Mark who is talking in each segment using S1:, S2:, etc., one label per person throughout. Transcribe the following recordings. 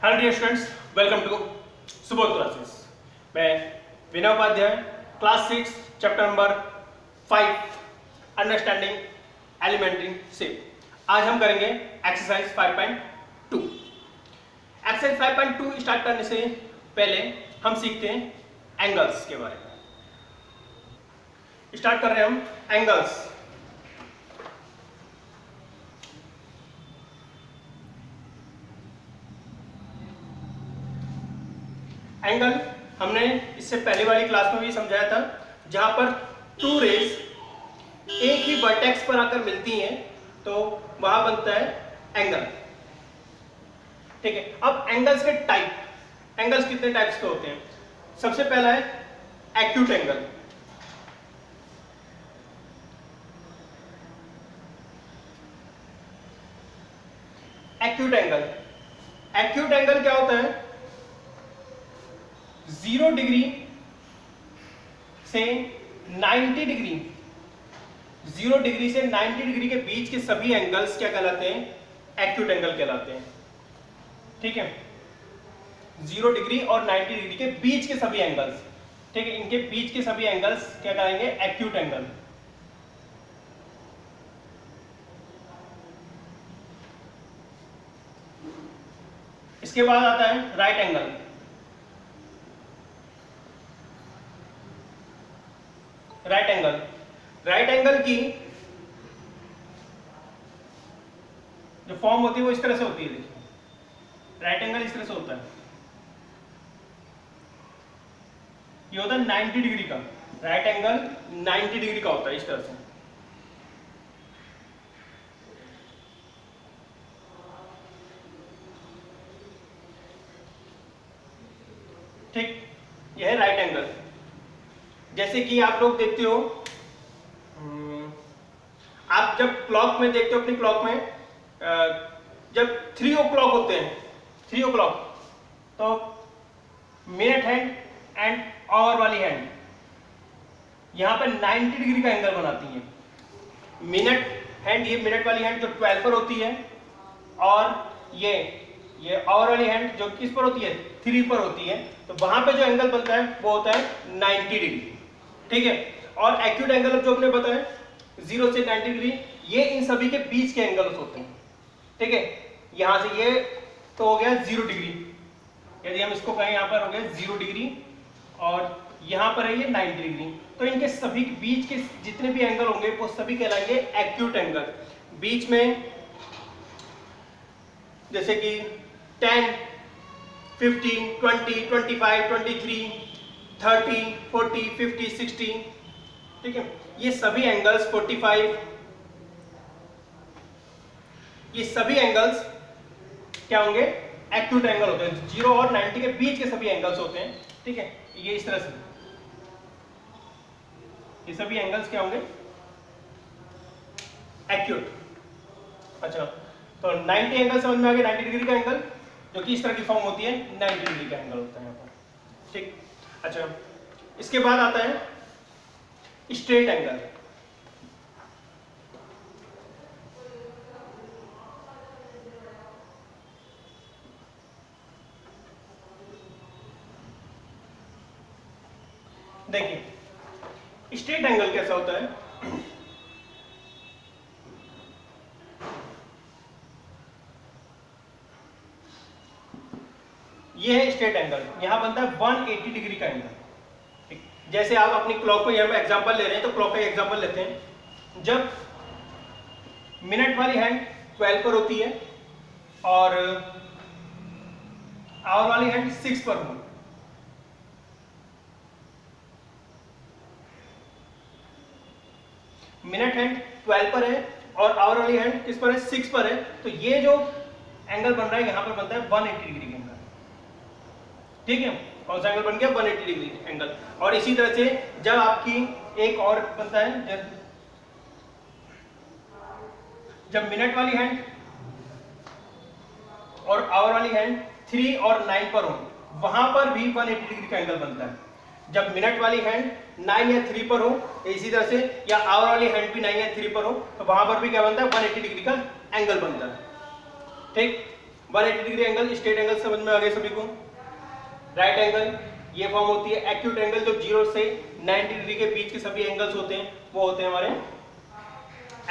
S1: Hello dear students, welcome to Subodh classes. मैं Vinay Upadhyay, class 6 chapter number 5 understanding elementary shape. आज हम करेंगे एक्सरसाइज 5.2। एक्सरसाइज 5.2 स्टार्ट करने से पहले हम सीखते हैं एंगल्स के बारे में। स्टार्ट कर रहे हैं हम एंगल्स। एंगल हमने इससे पहले वाली क्लास में भी समझाया था, जहां पर टू रेज एक ही वर्टेक्स पर आकर मिलती हैं तो वहां बनता है एंगल। ठीक है, अब एंगल्स के टाइप। एंगल्स कितने टाइप्स के होते हैं? सबसे पहला है acute angle. Acute angle, acute angle क्या होता है? 0 डिग्री से 90 डिग्री, 0 डिग्री से 90 डिग्री के बीच के सभी एंगल्स क्या कहलाते हैं? एक्यूट एंगल कहलाते हैं। ठीक है, 0 डिग्री और 90 डिग्री के बीच के सभी एंगल्स, ठीक है, इनके बीच के सभी एंगल्स क्या कहेंगे? Acute angle. इसके बाद आता है right angle. Right angle, right angle की जो फॉर्म होती है वो इस तरह से होती है। देखिए, राइट एंगल इस तरह से होता है। ये होता है 90 डिग्री का। राइट एंगल 90 डिग्री का होता है इस तरह से। ठीक, यह है राइट एंगल। जैसे कि आप लोग देखते हो, आप जब क्लॉक में देखते हो, अपनी क्लॉक में जब 3 o'clock होते हैं, 3 o'clock, तो मिनट हैंड एंड आवर वाली हैंड यहां पर 90 डिग्री का एंगल बनाती है। मिनट हैंड, ये मिनट वाली हैंड जो 12 पर होती है, और ये आवर वाली हैंड जो किस पर होती है? 3 पर होती है। तो वहां पे जो एंगल बनता है वो होता है 90 डिग्री। ठीक है, और एक्यूट एंगल जो हमने बताया 0 से 90 डिग्री, ये इन सभी के बीच के एंगल्स होते हैं। ठीक है, यहां से ये तो हो गया 0 डिग्री, यदि हम इसको कहें यहां पर हो गया 0 डिग्री, और यहां पर है ये 90 डिग्री। तो इनके सभी के बीच के जितने भी एंगल होंगे वो सभी कहलाएंगे एक्यूट एंगल। बीच में जैसे कि 10, 15, 20, 25, 23, 30, 40, 50, 60, ठीक है, ये सभी एंगल्स 45, ये सभी एंगल्स क्या होंगे? एक्यूट एंगल होते हैं। 0 और 90 के बीच के सभी एंगल्स होते हैं। ठीक है, ये इस तरह से ये सभी एंगल्स क्या होंगे? एक्यूट। अच्छा, तो 90 एंगल समझ में आ गया। 90 डिग्री का एंगल जो कि इस तरह की फॉर्म होती है, 90 डिग्री का एंगल होता है यहाँ पर। ठीक, अच्छा, इसके बाद आता है स्ट्रेट एंगल। देखिए, स्ट्रेट एंगल कैसा होता है? ये है स्ट्रेट एंगल, यहां बनता है 180 डिग्री का एंगल। ठीक, जैसे आप अपनी क्लॉक पे यहां पे एग्जांपल ले रहे हैं, तो क्लॉक का एग्जांपल लेते हैं। जब मिनट वाली हैंड 12 पर होती है और आवर वाली हैंड 6 पर हो, मिनट हैंड 12 पर है और आवर वाली हैंड किस पर है? 6 पर है। तो ये जो एंगल बन रहा है यहां पर बनता है 180 डिग्री का एंगल। ठीक है, कौन सा एंगल बन गया? 180 डिग्री एंगल। और इसी तरह से जब आपकी एक और बनता है, जब मिनट वाली हैंड और आवर वाली हैंड 3 और 9 पर हो, वहां पर भी 180 डिग्री का एंगल बनता है। जब मिनट वाली हैंड 9 या 3 पर हो, इसी तरह से, या आवर वाली हैंड भी 9 या 3 पर हो, तो वहां पर भी क्या बनता है? 180 डिग्री का एंगल बनता है। ठीक, 180 डिग्री एंगल, स्ट्रेट एंगल समझ में आ गए सभी को। राइट एंगल ये फॉर्म होती है एक्यूट एंगल, जो 0 से 90 डिग्री के बीच के सभी एंगल्स होते हैं वो होते हैं हमारे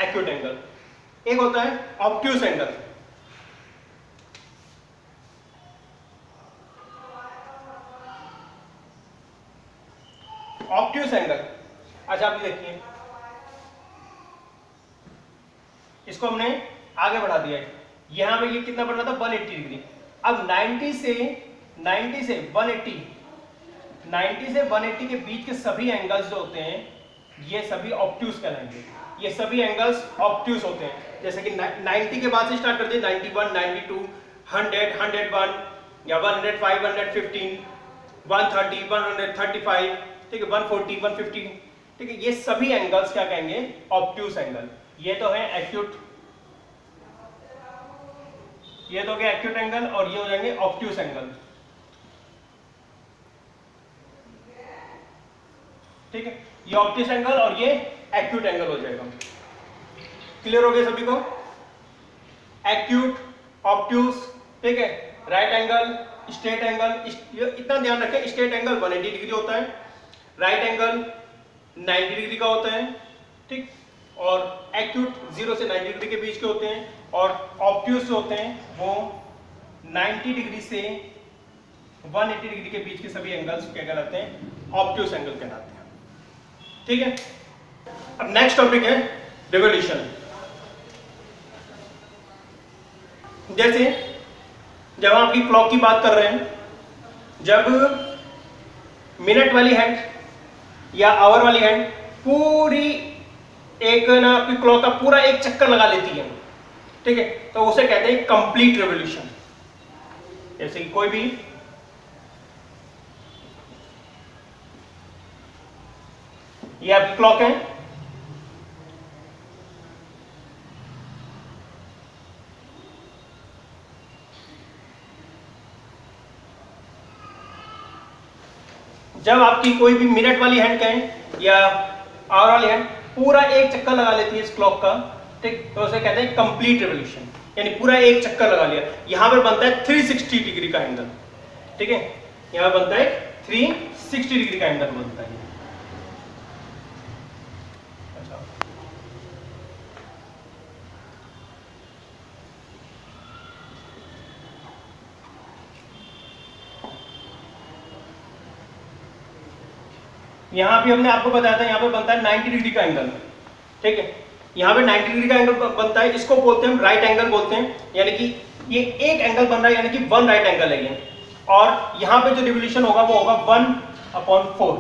S1: एक्यूट एंगल। एक होता है ऑब्ट्यूस एंगल। ऑब्ट्यूस एंगल, अच्छा आप देखिए इसको हमने आगे बढ़ा दिया है। यहां पे ये कितना बन रहा था 180 डिग्री। अब 90 से 180 के बीच के सभी एंगल्स जो होते हैं ये सभी ऑब्ट्यूस कहलाएंगे। ये सभी एंगल्स ऑब्ट्यूस होते हैं। जैसे कि 90 के बाद से स्टार्ट करते हैं 91, 92, 100, 101 या 105, 115, 130, 135, ठीक है, 140, 150, ठीक है, ये सभी एंगल्स क्या कहेंगे ऑब्ट्यूस एंगल। ये तो है एक्यूट, ये तो क्या एक्यूट एंगल और ये हो जाएंगे ऑब्ट्यूस एंगल, ठीक है, ये ऑब्ट्यूस एंगल और ये एक्यूट एंगल हो जाएगा। क्लियर हो गया सभी को? एक्यूट, ऑब्ट्यूस, ठीक है, राइट एंगल, स्ट्रेट एंगल, इतना ध्यान रखें स्ट्रेट एंगल 180 डिग्री होता है, राइट एंगल 90 डिग्री का होता है, ठीक, और एक्यूट 0 से 90 डिग्री के बीच के होते हैं, और ऑब्ट्यूस होते हैं वो 90 डिग्री से 180 डिग्री के बीच के सभी एंगल्स क्या कहलाते हैं ऑब्ट्यूस एंगल कहलाते हैं, ठीक है। अब नेक्स्ट टॉपिक है रिवोल्यूशन। जैसे जब हम आपकी क्लॉक की बात कर रहे हैं, जब मिनट वाली हैंड या आवर वाली हैंड पूरी एक ना आपकी क्लॉक का पूरा एक चक्कर लगा लेती है, ठीक है, तो उसे कहते हैं कंप्लीट रिवोल्यूशन। जैसे कि कोई भी ये आपकी क्लॉक है, जब आपकी कोई भी मिनट वाली हैंड कहें या आवर वाली हैंड पूरा एक चक्कर लगा लेती है इस क्लॉक का, ठीक, तो उसे कहते हैं कंप्लीट रिवोल्यूशन, यानी पूरा एक चक्कर लगा लिया। यहां पर बनता है 360 डिग्री का एंगल, ठीक है, यहां पर बनता है 360 डिग्री का एंगल बनता है। अच्छा, यहां भी हमने आपको बताया था, यहां पर बनता है 90 डिग्री का एंगल, ठीक है, यहां पे 90 डिग्री का एंगल बनता है, इसको बोलते हैं हम राइट एंगल बोलते हैं, यानी कि ये एक एंगल बन रहा है, यानी कि 1 राइट एंगल है ये, और यहां पे जो रिवोल्यूशन होगा वो होगा 1/4।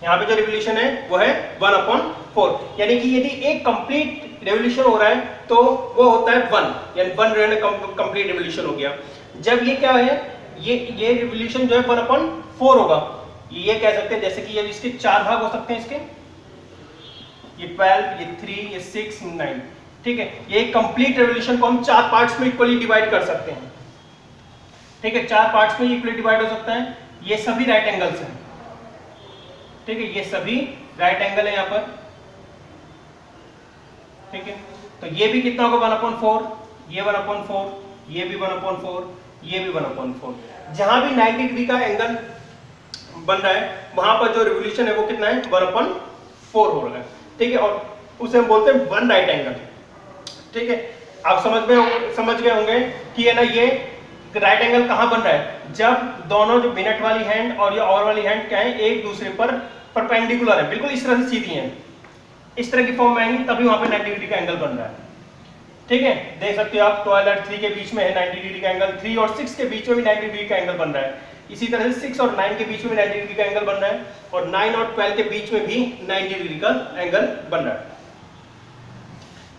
S1: यहां पे जो रिवोल्यूशन है वो है 1/4, यानी कि यदि एक कंप्लीट रिवोल्यूशन हो रहा है तो वो होता है 1, यानी 1 कंप्लीट रिवोल्यूशन हो गया। जब ये क्या है, ये रिवोल्यूशन जो है 1/4 होगा, ये कह सकते हैं जैसे कि ये इसके 4 भाग हो सकते हैं, इसके ये 12, ये 3, ये 6, 9, ठीक है, ये कंप्लीट रिवोल्यूशन को हम 4 पार्ट्स में इक्वली डिवाइड कर सकते हैं, ठीक है, 4 पार्ट्स में इक्वली डिवाइड हो सकता है। ये सभी राइट एंगल्स हैं, ठीक है, ये सभी राइट एंगल है यहाँ पर, ठीक है, तो ये भी कितना होगा 1/4, ये 1/4, ये भी 1/4, ये भी 1/4। जहां भी 90 डिग्री का एंगल बन रहा है वहां पर जो रिवोल्यूशन है वो कितना है 1/4 हो रहा है, ठीक है, और उसे हम बोलते हैं 1 राइट एंगल, ठीक है। आप समझ गए होंगे कि है ना ये राइट एंगल कहां बन रहा है, जब दोनों जो मिनट वाली हैंड और ये आवर वाली हैंड क्या है एक दूसरे पर परपेंडिकुलर है, बिल्कुल इस तरह से सीधी है, इस तरह की फॉर्म में आएंगी तभी वहां पे 90 डिग्री का एंगल बन रहा है, ठीक है। देख सकते हो आप 12 और 3 के बीच में है 90 डिग्री का एंगल, 3 और 6 के बीच में भी 90 डिग्री का एंगल बन रहा है, इसी तरह से 6 और 9 के बीच में 90 डिग्री का एंगल बन रहा है, और 9 और 12 के बीच में भी 90 डिग्री का एंगल बन रहा है,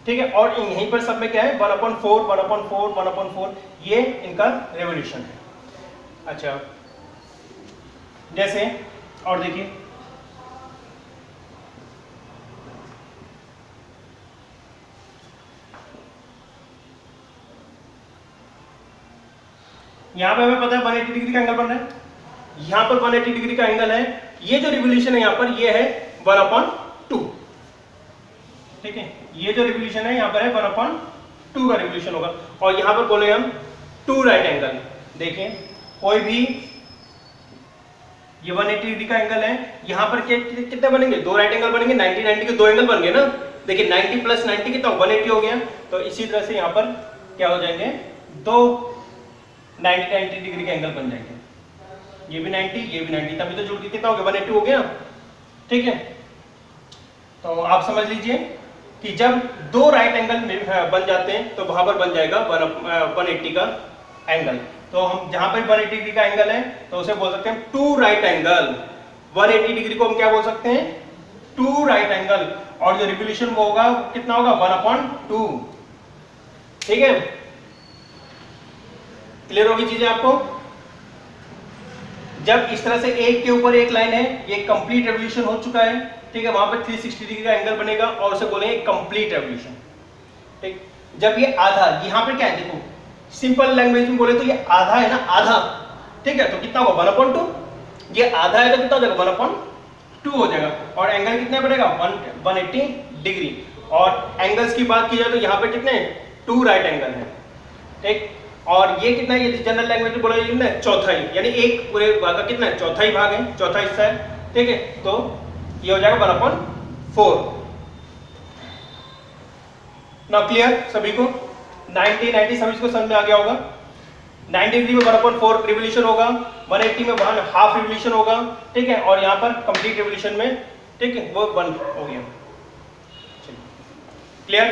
S1: ठीक है। और यहीं पर सब में क्या है 1/4, 1/4, 1/4, ये इनका रिवोल्यूशन है। अच्छा, जैसे और देखिए यहां पे हमें पता है 180 डिग्री का एंगल बन रहा है, यहां पर 180 डिग्री का एंगल है, ये जो रिवोल्यूशन है यहां पर ये है 1/2, ठीक है, ये जो रिवोल्यूशन है यहां पर है 1/2 का रिवोल्यूशन होगा, और यहां पर बोले हम टू राइट एंगल। देखिए कोई भी ये 180 डिग्री का एंगल है, यहाँ पर कितने बनेंगे, दो राइट एंगल बनेंगे, 90 90 के दो एंगल बन गए ना। देखिए 90 प्लस 90 कितना 180 हो गया। तो इसी तरह से यहाँ पर क्या हो जाएंगे, दो 90 डिग्री के एंगल बन जाएंगे, ये भी 90 ये भी 90, तभी तो जुड़ के कितना हो गया 180 हो गया। ठीक है, तो आप समझ लीजिए कि जब दो राइट एंगल बन जाते हैं तो वहां पर बन जाएगा 180 का एंगल। तो हम जहां पर 180 डिग्री का एंगल है तो उसे बोल सकते हैं टू राइट एंगल। 180 डिग्री को हम क्या बोल सकते हैं, टू राइट एंगल। और जो रिवोल्यूशन वो होगा कितना होगा 1/2। ठीक है, क्लियर होगी चीजें आपको। जब इस तरह से एक के ऊपर एक लाइन है, ये कंप्लीट रेवोल्यूशन हो चुका है। ठीक है, वहां पर 360 डिग्री का एंगल बनेगा और उसे बोलेंगे कंप्लीट रेवोल्यूशन। ठीक, जब ये आधा, यहाँ पे क्या है देखो, सिंपल लैंग्वेज में बोले तो ये आधा है ना, आधा। ठीक है, तो कितना होगा 1/2। ये आधा है तो कितना हो जाएगा 1/2 हो जाएगा। और एंगल कितना बनेगा 180 डिग्री। और एंगल्स की बात की जाए तो यहाँ पे कितने, टू राइट एंगल है। ठीक, और ये कितना है, ये जनरल लैंग्वेज में बोला कितना, चौथाई, यानी एक पूरे भाग का कितना है, चौथाई भाग है, चौथा हिस्सा है। ठीक है, तो ये हो जाएगा 1/4। नाउ क्लियर सभी को, 90 सभी को समझ में आ गया होगा। 90 डिग्री में 1/4 रिवोल्यूशन होगा, 180 में 1/2 रिवोल्यूशन होगा। ठीक है, और यहाँ पर कंप्लीट रिवोल्यूशन में, ठीक है, वो 1 हो गया। Clear,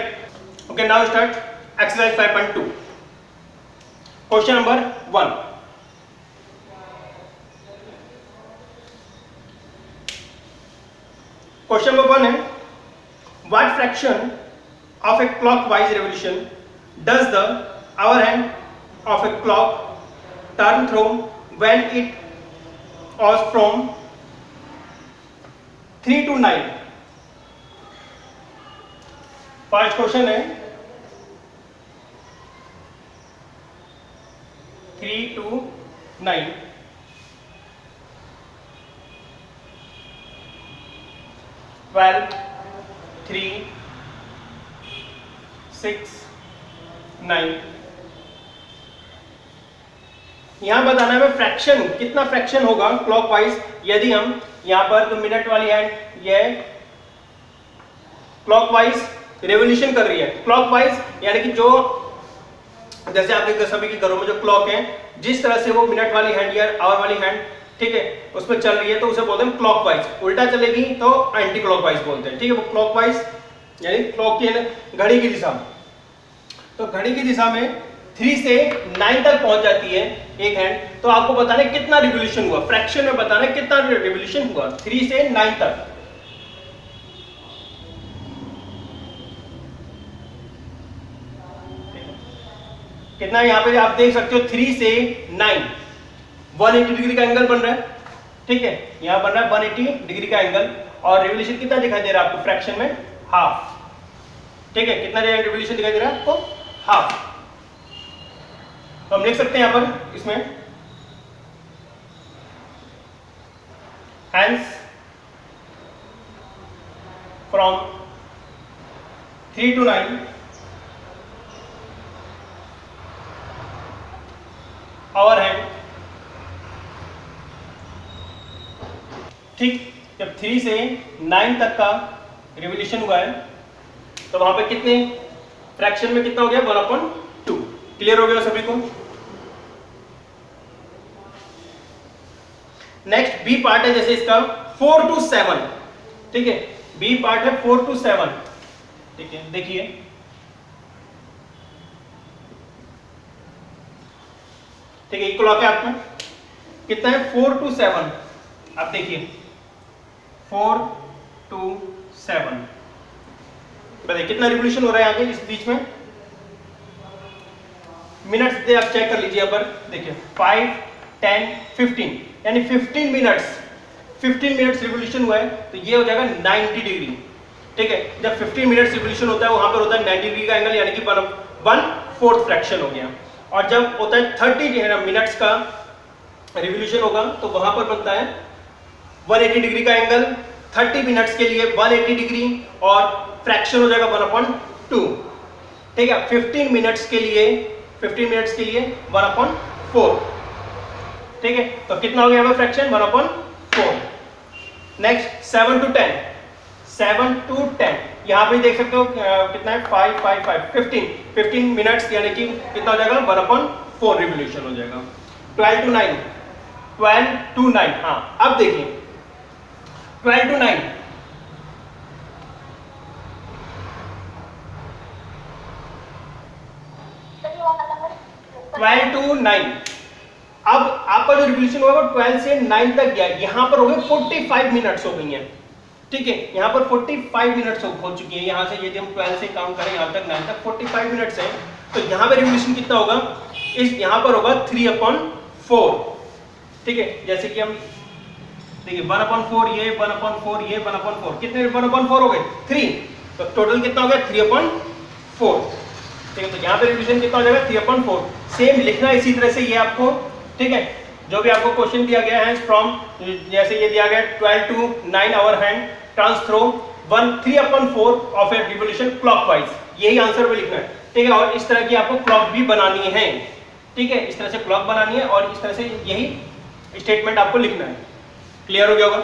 S1: okay. Now start exercise 5.2। Question number 1। Question number 1 है, what fraction of a clockwise revolution does the hour hand of a clock turn through when it was from 3 to 9? First question है 3 to 9। 12, 3, 6, 9। यहां बताना है fraction, कितना fraction होगा clockwise. यदि हम यहां पर तो मिनट वाली हैंड ये क्लॉकवाइज रेवोल्यूशन कर रही है। क्लॉकवाइज यानी कि जो जैसे आपके सभी के घरों में जो क्लॉक है, जिस तरह से वो मिनट वाली हैंड या आवर वाली हैंड, ठीक है, उसमें चल रही है तो उसे बोलते हैं क्लॉकवाइज। उल्टा चलेगी तो एंटी क्लॉकवाइज बोलते हैं। ठीक है, वो क्लॉकवाइज यानी क्लॉक की घड़ी की दिशा। तो घड़ी की दिशा में 3 से 9 तक पहुंच जाती है एक हैंड। तो आपको बताना है कितना रिवोल्यूशन हुआ, फ्रैक्शन में बताना है कितना रिवोल्यूशन हुआ 3 से 9 तक। कितना यहाँ पे आप देख सकते हो 3 से 9 180 डिग्री का एंगल बन रहा है। ठीक है, यहाँ बन रहा है 180 डिग्री का एंगल। और रिवोल्यूशन कितना दिखाई दे रहा है आपको फ्रैक्शन में, हाफ। ठीक है, कितना रिवोल्यूशन दिखाई दे रहा है आपको, हाफ। तो हम लिख सकते हैं यहां पर इसमें hands from 3 to 9 hour hand. ठीक, जब 3 से 9 तक का रिवोल्यूशन हुआ है तो वहां पे कितने फ्रैक्शन में कितना हो गया 1/2। क्लियर हो गया सभी को। नेक्स्ट बी पार्ट है जैसे इसका 4 to 7। ठीक है, बी पार्ट है 4 to 7। ठीक है, देखिए ठीक है, क्लॉक है आपका कितना है 4 to 7। आप देखिए 4 to 7 बताइए कितना रिवोल्यूशन हो रहा है आगे इस बीच में। मिनट्स दे आप चेक कर लीजिए यहाँ पर, देखिए 5, 10, 15 यानी 15 मिनट्स रिवोल्यूशन हुआ है तो ये हो जाएगा 90 डिग्री। ठीक है, जब 15 मिनट्स रिवोल्यूशन होता है वहां पर होता है 90 डिग्री का एंगल, यानी कि 1/4 फ्रैक्शन हो गया। और जब होता है 30 मिनट्स का रिवोल्यूशन होगा तो वहां पर बनता है 180 डिग्री का एंगल। 30 मिनट्स के लिए 180 डिग्री और फ्रैक्शन हो जाएगा 1/2। ठीक है, 15 मिनट्स के लिए 15 मिनट्स के लिए 1/4, ठीक है। तो कितना हो गया यहाँ पे फ्रैक्शन 1/4। नेक्स्ट 7 to 10, 7 to 10 यहाँ पे देख सकते हो कितना है 5 5 5 15 मिनट्स, यानी कि कितना हो जाएगा 1/4 रिवोल्यूशन हो जाएगा। 12 to 9, 12 to 9, हाँ अब देखिए 12 to 9, अब आपका जो रिवोल्यूशन होगा वो 12 से 9 तक गया, यहां पर हो गए 45 मिनट्स हो गई हैं, ठीक है। यहां पर 45 मिनट्स हो चुकी है, यहां से यदि हम 12 से काउंट करें यहां तक 9 तक 45 मिनट्स है। तो यहां पर रिवोल्यूशन कितना होगा, इस यहां पर होगा 3/4, ठीक है। जैसे कि हम देखिए 1/4 ये 1/4 ये 1/4, कितने 1/4 हो गए 3, तो टोटल कितना हो गया 3/4, ठीक है। तो यहाँ पे रिवीजन कितना हो जाएगा 3/4। सेम लिखना इसी तरह से ये आपको, ठीक है। जो भी आपको क्वेश्चन दिया गया है फ्रॉम, जैसे ये दिया गया 12 to 9 hour hand turns through 3/4 of a revolution clockwise, यही आंसर में लिखना है, ठीक है। और इस तरह की आपको क्लॉक भी बनानी है, ठीक है। इस तरह से क्लॉक बनानी है और इस तरह से यही स्टेटमेंट आपको लिखना है। क्लियर हो गया होगा।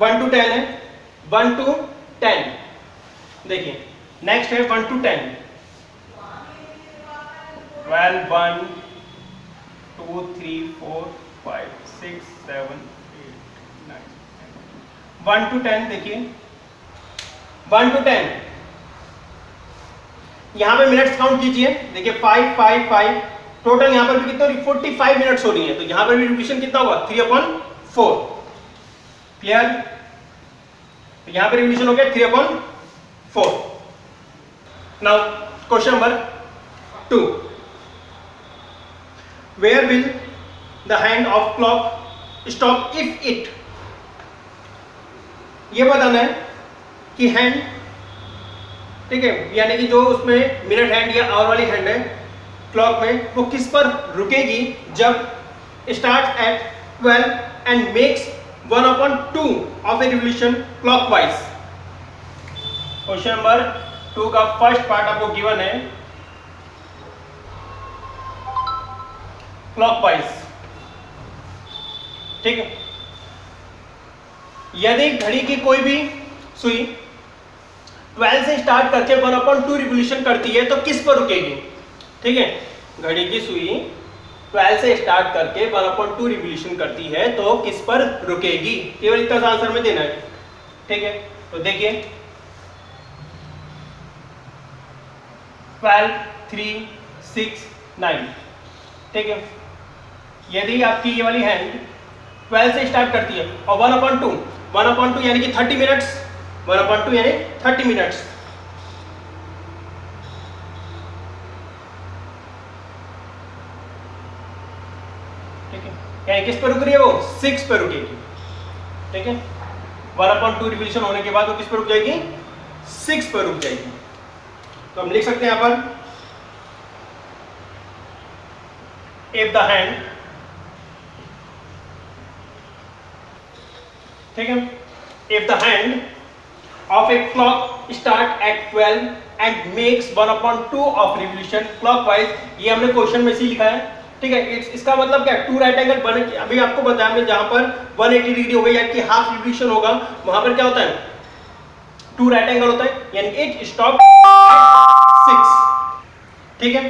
S1: 1 to 10 है, 1 to 10 देखिए। नेक्स्ट है 1 to 10, 12 1 2 3 4 5 6 7 8 9 1 to 10 देखिए 1 to 10, यहां पे मिनट्स काउंट कीजिए, देखिए 5 5 5, टोटल यहां पर भी कितना 45 मिनट्स हो रही है, तो यहां पर भी रिवोल्यूशन कितना होगा 3/4। क्लियर, तो यहां पर रिवोल्यूशन हो गया 3/4। Now question number 2, where will the hand of clock stop if it, ये बताना है कि हैंड, ठीक है, यानी कि जो उसमें मिनट हैंड या आवर वाली हैंड है क्लॉक में, वो किस पर रुकेगी जब start at 12 and makes 1/2 of a revolution clockwise. Question number 2 का फर्स्ट पार्ट आपको गिवन है क्लॉकवाइज, ठीक है। यदि घड़ी की कोई भी सुई 12 से स्टार्ट करके 1/2 रिवोल्यूशन करती है तो किस पर रुकेगी, ठीक है। घड़ी की सुई 12 से स्टार्ट करके 1/2 रिवोल्यूशन करती है तो किस पर रुकेगी, केवल इतना सा आंसर में देना है, ठीक है। तो देखिए 12 3 6 9, ठीक है। यदि आपकी ये वाली हैंड 12 से स्टार्ट करती है और 1/2 यानी कि 30 मिनट्स, 1/2 यानी 30 मिनट्स, ठीक है। यानी किस पर रुक रही है वो 6 पर रुकेगी, ठीक है। 1/2 रिवोल्यूशन होने के बाद वो किस पर रुक जाएगी 6 पर रुक जाएगी। तो हम लिख सकते हैं यहां पर इफ द हैंड, ठीक है, if the hand of a clock start at 12 and makes 1/2 of revolution clockwise, ये हमने क्वेश्चन में इसी लिखा है, ठीक है। इसका मतलब क्या, टू राइट एंगल बने, अभी आपको बताया हमने, जहां पर 180 डिग्री हो गई यानी कि हाफ रिवोल्यूशन होगा, वहां पर क्या होता है टू राइट एंगल होता है, यानी इट स्टॉप 6, ठीक है।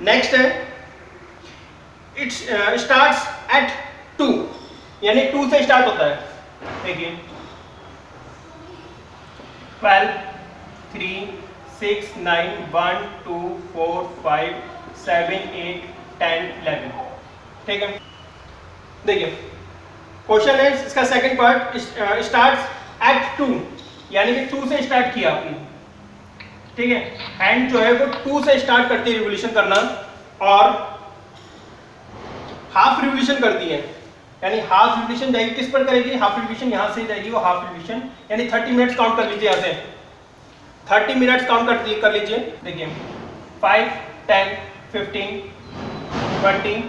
S1: नेक्स्ट है इट स्टार्ट्स एट 2, यानी 2 से स्टार्ट होता है, देखिए 12 3 6 9 1 2 4 5 7 8 10 11, ठीक है। देखिए क्वेश्चन है इसका सेकंड पार्ट, स्टार्ट्स एट 2, यानी कि 2 से स्टार्ट किया आपने, ठीक है। हैंड जो है वो 2 से स्टार्ट करती है रिवोल्यूशन करना और हाफ रिवोल्यूशन करती है, यानी हाफ रिवोल्यूशन जाएगी किस पर करेगी, हाफ रिवोल्यूशन यहां से जाएगी वो हाफ रिवोल्यूशन, यानी 30 मिनट्स काउंट कर लीजिए, यहां से 30 मिनट्स काउंट कर लीजिए। देखिए 5 10 15 20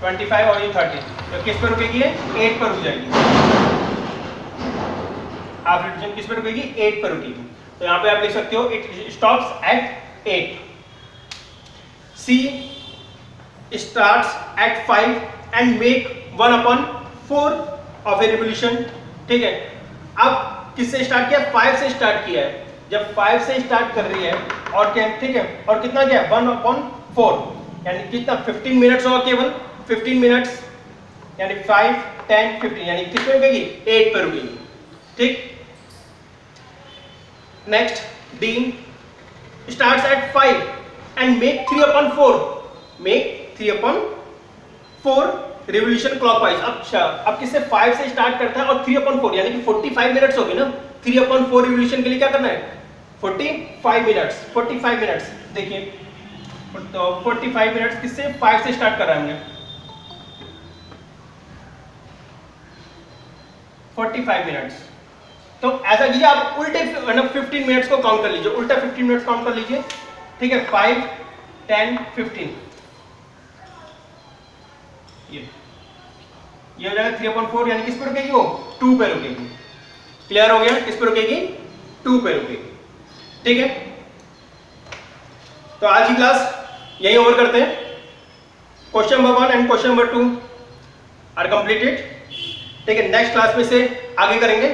S1: 25 और ये 30, तो किस पर रुकेगी 8 पर रुक जाएगी, हाफ रिवोल्यूशन किस पर रुकेगी 8 पर रुकेगी। तो यहाँ पे आप लिख सकते हो it stops at 8, see starts at 5 and make 1/4 of a revolution. ठीक है, अब किससे स्टार्ट किया? 5 से स्टार्ट किया है। जब 5 से स्टार्ट कर रही है और क्या, ठीक है, और कितना गया? 1/4, यानी कितना? 15 मिनट्स होगा केवल, 15 मिनट्स, यानी 5, 10, 15, यानी किस पे रुकेगी? 8 पे रुकेगी। ठीक, next D starts at 5 and make 3/4, make 3/4 revolution clockwise. अच्छा, अब किससे? 5 से स्टार्ट करता है और 3/4 यानी कि 45 मिनट्स हो गए ना। 3/4 रिवोल्यूशन के लिए क्या करना है? 45 मिनट्स, 45 मिनट्स। देखिए तो 45 मिनट्स किससे? 5 से स्टार्ट कर रहा है हमने, 45 मिनट्स। तो ऐसा कीजिए, आप उल्टे 15 मिनट्स को काउंट कर लीजिए, उल्टा 15 मिनट्स काउंट कर लीजिए। ठीक है, 5, 10, 15, ये हो जाएगा 3/4, यानी किस पे रुकेगी वो? 2 पे रुकेगी। क्लियर हो गया? किस पे रुकेगी? 2 पे रुकेगी। ठीक है, तो आज की क्लास यही ओवर करते हैं। Question number 1 and question number 2 are completed. ठीक है, नेक्स्ट क्लास में से आगे करेंगे।